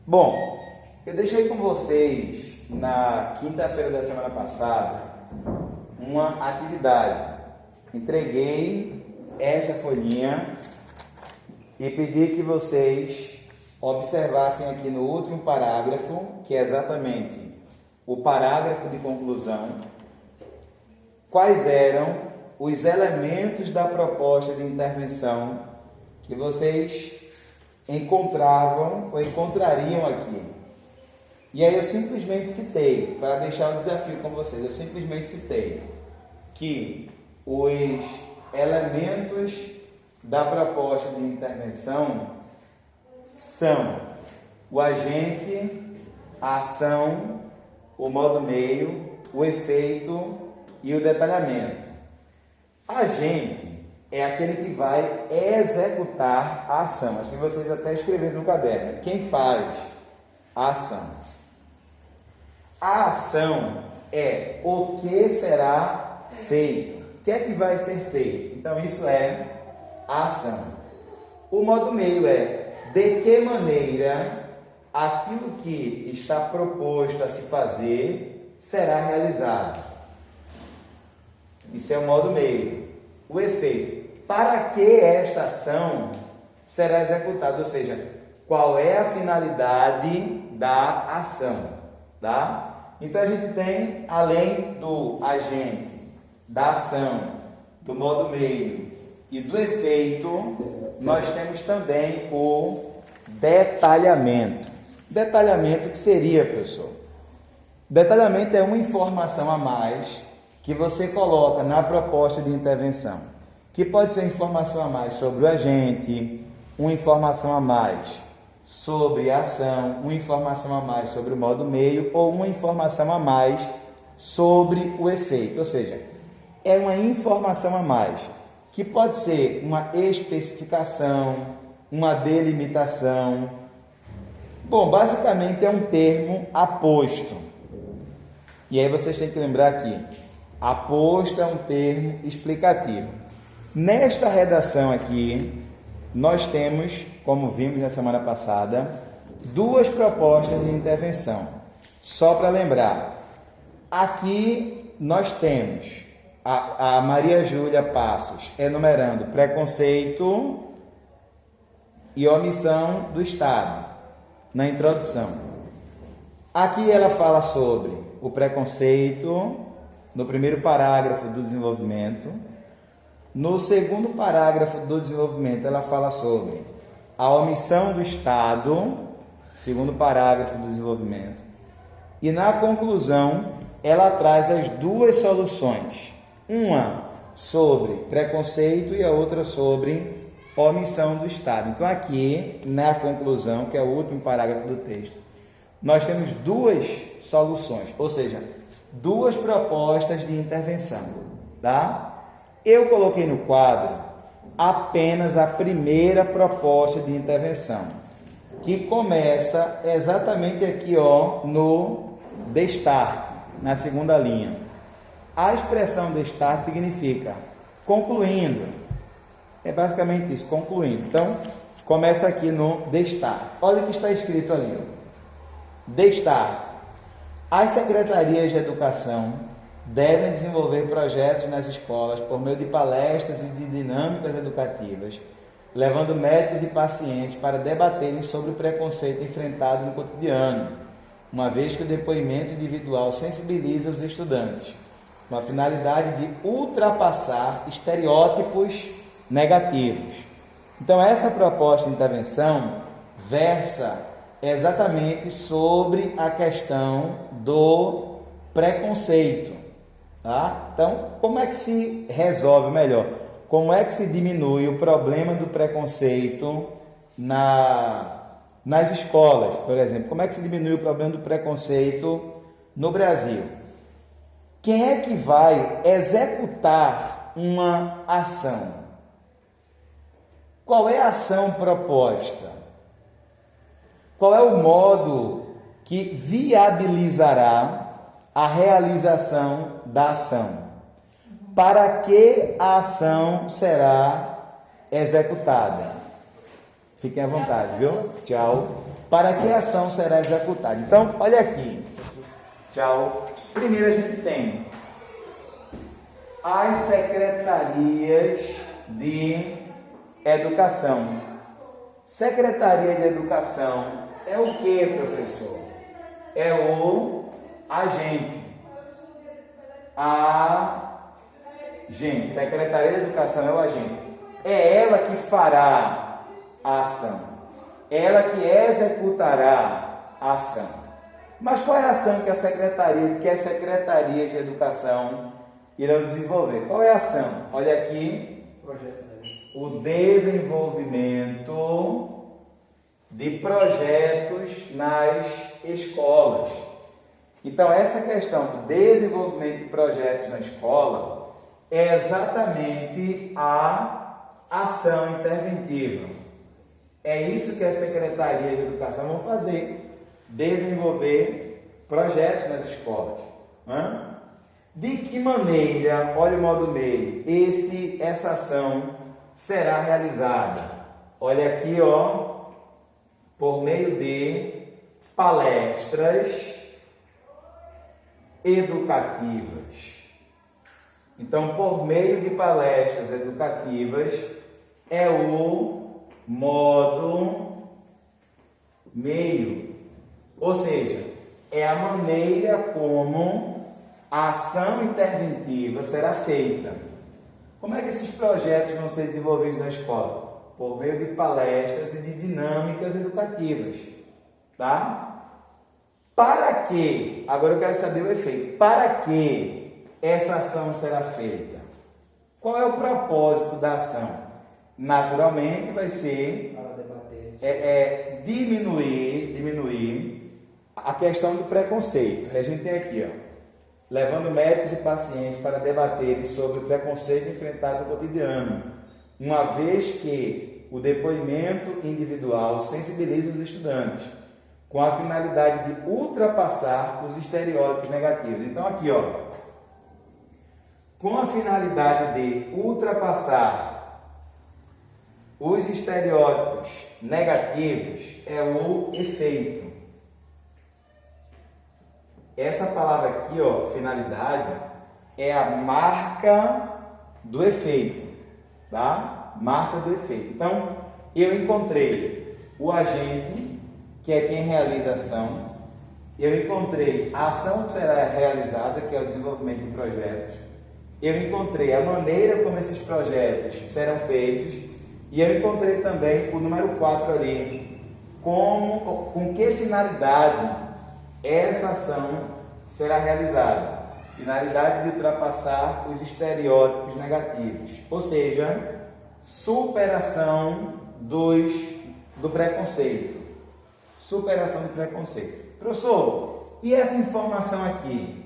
Bom, eu deixei com vocês na quinta-feira da semana passada uma atividade. Entreguei essa folhinha e pedi que vocês observassem aqui no último parágrafo, que é exatamente o parágrafo de conclusão, quais eram os elementos da proposta de intervenção que vocês encontravam ou encontrariam aqui. E aí eu simplesmente citei, para deixar o desafio com vocês, eu simplesmente citei que os elementos da proposta de intervenção são o agente, a ação, o modo meio, o efeito e o detalhamento. Agente é aquele que vai executar a ação. Acho que vocês até escreveram no caderno. Quem faz a ação? A ação é o que será feito. O que é que vai ser feito? Então, isso é a ação. O modo meio é de que maneira aquilo que está proposto a se fazer será realizado. Isso é o modo meio. O efeito. Para que esta ação será executada? Ou seja, qual é a finalidade da ação? Tá? Então, a gente tem, além do agente, da ação, do modo meio e do efeito, nós temos também o detalhamento. Detalhamento que seria, professor? Detalhamento é uma informação a mais que você coloca na proposta de intervenção, que pode ser informação a mais sobre o agente, uma informação a mais sobre a ação, uma informação a mais sobre o modo meio ou uma informação a mais sobre o efeito. Ou seja, é uma informação a mais, que pode ser uma especificação, uma delimitação. Bom, basicamente é um termo aposto. E aí vocês têm que lembrar aqui, aposto é um termo explicativo. Nesta redação aqui, nós temos, como vimos na semana passada, duas propostas de intervenção. Só para lembrar, aqui nós temos a Maria Júlia Passos enumerando preconceito e omissão do Estado, na introdução. Aqui ela fala sobre o preconceito, no primeiro parágrafo do desenvolvimento. No segundo parágrafo do desenvolvimento, ela fala sobre a omissão do Estado, segundo parágrafo do desenvolvimento. E na conclusão, ela traz as duas soluções. Uma sobre preconceito e a outra sobre omissão do Estado. Então, aqui, na conclusão, que é o último parágrafo do texto, nós temos duas soluções, ou seja, duas propostas de intervenção, tá? Eu coloquei no quadro apenas a primeira proposta de intervenção, que começa exatamente aqui, ó, no destarte, na segunda linha. A expressão destarte significa concluindo. É basicamente isso, concluindo. Então, começa aqui no destarte. Olha o que está escrito ali, ó. Destarte. As secretarias de educação devem desenvolver projetos nas escolas por meio de palestras e de dinâmicas educativas, levando médicos e pacientes para debaterem sobre o preconceito enfrentado no cotidiano, uma vez que o depoimento individual sensibiliza os estudantes, com a finalidade de ultrapassar estereótipos negativos. Então, essa proposta de intervenção versa exatamente sobre a questão do preconceito. Tá? Então, como é que se resolve melhor? Como é que se diminui o problema do preconceito nas escolas, por exemplo? Como é que se diminui o problema do preconceito no Brasil? Quem é que vai executar uma ação? Qual é a ação proposta? Qual é o modo que viabilizará a realização da ação? Para que a ação será executada? Fiquem à vontade, viu? Tchau. Para que a ação será executada? Então, olha aqui. Tchau. Primeiro a gente tem as secretarias de educação. Secretaria de educação é o que, professor? É o agente. Agente. Secretaria de educação é o agente. É ela que fará a ação. Ela que executará a ação. Mas qual é a ação que as secretarias de educação irão desenvolver? Qual é a ação? Olha aqui, o desenvolvimento de projetos nas escolas. Então, essa questão do desenvolvimento de projetos na escola é exatamente a ação interventiva. É isso que a Secretaria de Educação vão fazer. Desenvolver projetos nas escolas. De que maneira, olha o modo meio, essa ação será realizada? Olha aqui, ó, por meio de palestras educativas. Então, por meio de palestras educativas é o modo meio. Ou seja, é a maneira como a ação interventiva será feita. Como é que esses projetos vão ser desenvolvidos na escola? Por meio de palestras e de dinâmicas educativas. Tá? Para que? Agora eu quero saber o efeito. Para que essa ação será feita? Qual é o propósito da ação? Naturalmente vai ser diminuir a questão do preconceito. A gente tem aqui, ó, levando médicos e pacientes para debaterem sobre o preconceito enfrentado no cotidiano, uma vez que o depoimento individual sensibiliza os estudantes, com a finalidade de ultrapassar os estereótipos negativos. Então aqui, ó, com a finalidade de ultrapassar os estereótipos negativos é o efeito. Essa palavra aqui, ó, finalidade, é a marca do efeito, tá? Marca do efeito. Então, eu encontrei o agente, que é quem realiza a ação. Eu encontrei a ação que será realizada, que é o desenvolvimento de projetos. Eu encontrei a maneira como esses projetos serão feitos. E eu encontrei também o número 4 ali, com que finalidade essa ação será realizada. Finalidade de ultrapassar os estereótipos negativos, ou seja, superação do preconceito. Superação do preconceito. Professor, e essa informação aqui?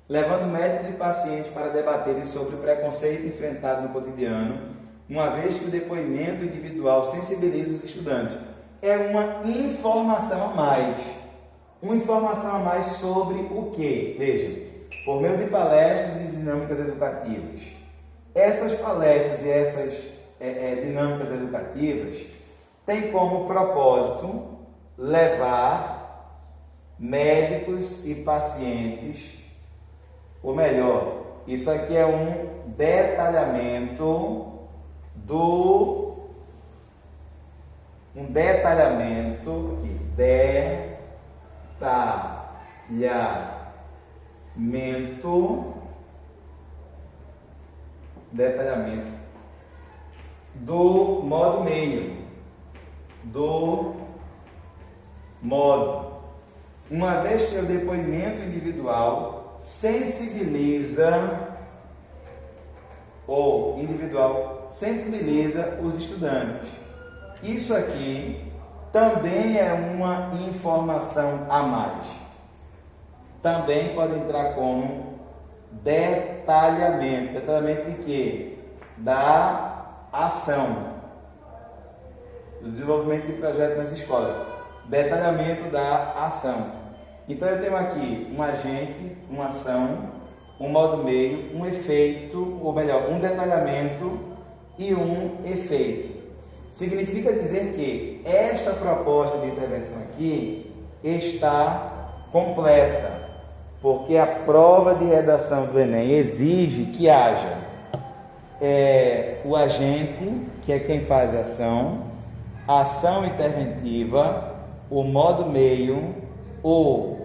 Levando médicos e pacientes para debaterem sobre o preconceito enfrentado no cotidiano, uma vez que o depoimento individual sensibiliza os estudantes. É uma informação a mais. Uma informação a mais sobre o quê? Veja, por meio de palestras e dinâmicas educativas. Essas palestras e essas dinâmicas educativas têm como propósito levar médicos e pacientes, ou melhor, isso aqui é um detalhamento detalhamento do modo meio, uma vez que o depoimento individual sensibiliza os estudantes. Isso aqui também é uma informação a mais. Também pode entrar como detalhamento. Detalhamento de quê? Da ação. Do desenvolvimento de projetos nas escolas. Detalhamento da ação. Então eu tenho aqui um agente, uma ação, um modo meio, um efeito, ou melhor, um detalhamento e um efeito. significa dizer que esta proposta de intervenção aqui está completa, porque a prova de redação do Enem exige que haja o agente, que é quem faz a ação interventiva, o modo meio, o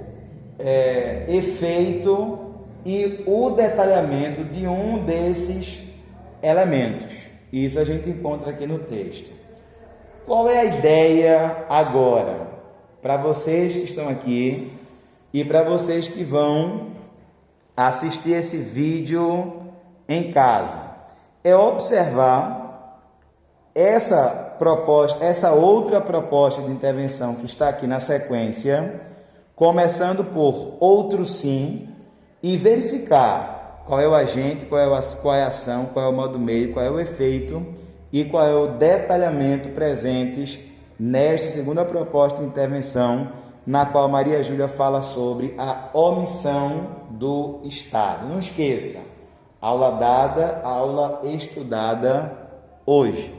efeito e o detalhamento de um desses elementos. Isso a gente encontra aqui no texto. Qual é a ideia agora? Para vocês que estão aqui e para vocês que vão assistir esse vídeo em casa, é observar essa outra proposta de intervenção que está aqui na sequência, começando por outro sim, e verificar qual é o agente, qual é a ação, qual é o modo meio, qual é o efeito e qual é o detalhamento presentes nesta segunda proposta de intervenção, na qual Maria Júlia fala sobre a omissão do Estado. Não esqueça, aula dada, aula estudada hoje.